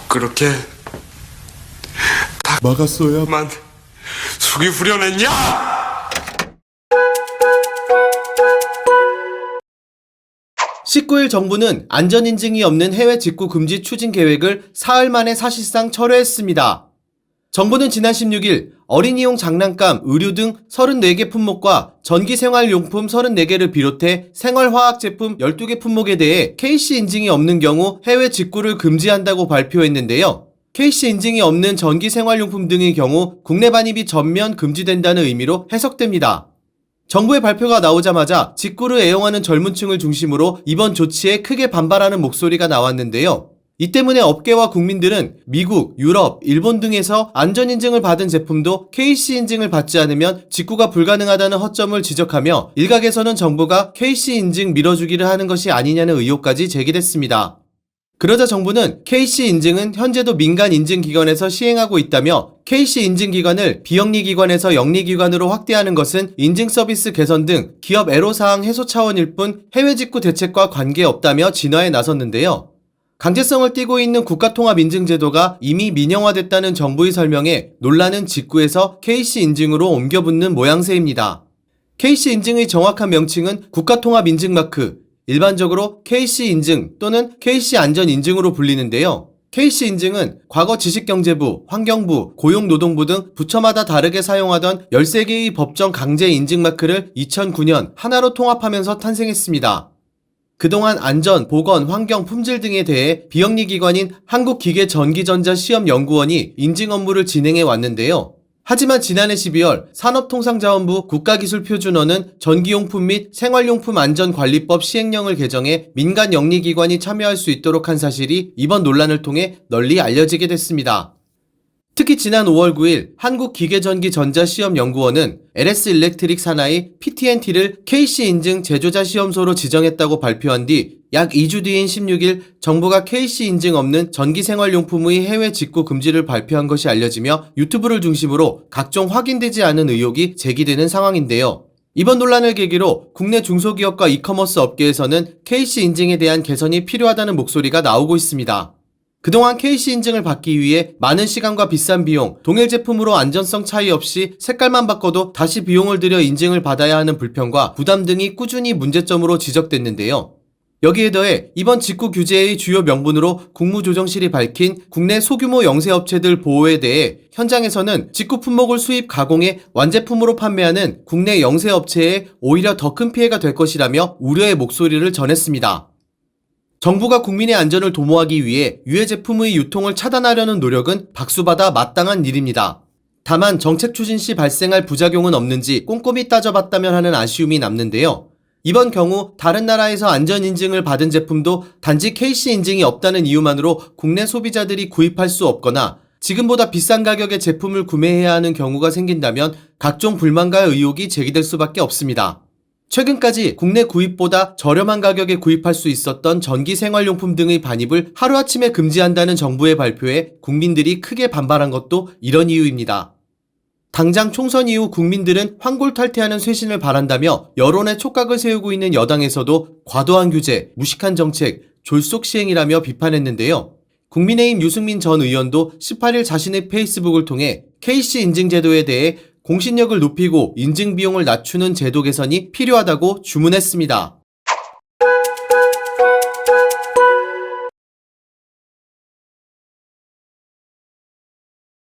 그렇게 다 막았어야만 숙이 후련했냐? 19일 정부는 안전인증이 없는 해외 직구 금지 추진 계획을 사흘 만에 사실상 철회했습니다. 정부는 지난 16일 어린이용 장난감, 의류 등 34개 품목과 전기생활용품 34개를 비롯해 생활화학 제품 12개 품목에 대해 KC 인증이 없는 경우 해외 직구를 금지한다고 발표했는데요. KC 인증이 없는 전기생활용품 등의 경우 국내 반입이 전면 금지된다는 의미로 해석됩니다. 정부의 발표가 나오자마자 직구를 애용하는 젊은 층을 중심으로 이번 조치에 크게 반발하는 목소리가 나왔는데요. 이 때문에 업계와 국민들은 미국, 유럽, 일본 등에서 안전인증을 받은 제품도 KC 인증을 받지 않으면 직구가 불가능하다는 허점을 지적하며 일각에서는 정부가 KC 인증 밀어주기를 하는 것이 아니냐는 의혹까지 제기됐습니다. 그러자 정부는 KC 인증은 현재도 민간 인증기관에서 시행하고 있다며 KC 인증기관을 비영리기관에서 영리기관으로 확대하는 것은 인증 서비스 개선 등 기업 애로사항 해소 차원일 뿐 해외 직구 대책과 관계없다며 진화에 나섰는데요. 강제성을 띠고 있는 국가통합인증제도가 이미 민영화됐다는 정부의 설명에 논란은 직구에서 KC 인증으로 옮겨붙는 모양새입니다. KC 인증의 정확한 명칭은 국가통합인증마크, 일반적으로 KC 인증 또는 KC 안전인증으로 불리는데요. KC 인증은 과거 지식경제부, 환경부, 고용노동부 등 부처마다 다르게 사용하던 13개의 법정 강제 인증마크를 2009년 하나로 통합하면서 탄생했습니다. 그동안 안전, 보건, 환경, 품질 등에 대해 비영리기관인 한국기계전기전자시험연구원이 인증 업무를 진행해 왔는데요. 하지만 지난해 12월 산업통상자원부 국가기술표준원은 전기용품 및 생활용품 안전관리법 시행령을 개정해 민간 영리기관이 참여할 수 있도록 한 사실이 이번 논란을 통해 널리 알려지게 됐습니다. 특히 지난 5월 9일 한국기계전기전자시험연구원은 LS 일렉트릭 산하의 PTNT를 KC 인증 제조자 시험소로 지정했다고 발표한 뒤 약 2주 뒤인 16일 정부가 KC 인증 없는 전기생활용품의 해외 직구 금지를 발표한 것이 알려지며 유튜브를 중심으로 각종 확인되지 않은 의혹이 제기되는 상황인데요. 이번 논란을 계기로 국내 중소기업과 이커머스 업계에서는 KC 인증에 대한 개선이 필요하다는 목소리가 나오고 있습니다. 그동안 KC 인증을 받기 위해 많은 시간과 비싼 비용, 동일 제품으로 안전성 차이 없이 색깔만 바꿔도 다시 비용을 들여 인증을 받아야 하는 불편과 부담 등이 꾸준히 문제점으로 지적됐는데요. 여기에 더해 이번 직구 규제의 주요 명분으로 국무조정실이 밝힌 국내 소규모 영세업체들 보호에 대해 현장에서는 직구 품목을 수입 가공해 완제품으로 판매하는 국내 영세업체에 오히려 더 큰 피해가 될 것이라며 우려의 목소리를 전했습니다. 정부가 국민의 안전을 도모하기 위해 유해 제품의 유통을 차단하려는 노력은 박수받아 마땅한 일입니다. 다만 정책 추진 시 발생할 부작용은 없는지 꼼꼼히 따져봤다면 하는 아쉬움이 남는데요. 이번 경우 다른 나라에서 안전인증을 받은 제품도 단지 KC 인증이 없다는 이유만으로 국내 소비자들이 구입할 수 없거나 지금보다 비싼 가격의 제품을 구매해야 하는 경우가 생긴다면 각종 불만과 의혹이 제기될 수밖에 없습니다. 최근까지 국내 구입보다 저렴한 가격에 구입할 수 있었던 전기생활용품 등의 반입을 하루아침에 금지한다는 정부의 발표에 국민들이 크게 반발한 것도 이런 이유입니다. 당장 총선 이후 국민들은 환골탈태하는 쇄신을 바란다며 여론의 촉각을 세우고 있는 여당에서도 과도한 규제, 무식한 정책, 졸속 시행이라며 비판했는데요. 국민의힘 유승민 전 의원도 18일 자신의 페이스북을 통해 KC 인증 제도에 대해 공신력을 높이고 인증 비용을 낮추는 제도 개선이 필요하다고 주문했습니다.